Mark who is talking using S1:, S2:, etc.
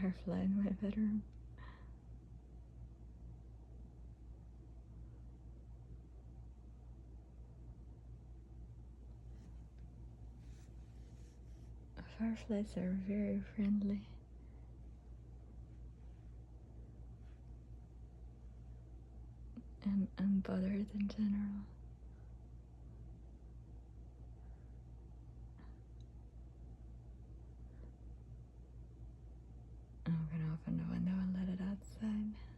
S1: firefly in my bedroom. Fireflies are very friendly and unbothered in general. I'm gonna open the window and let it outside.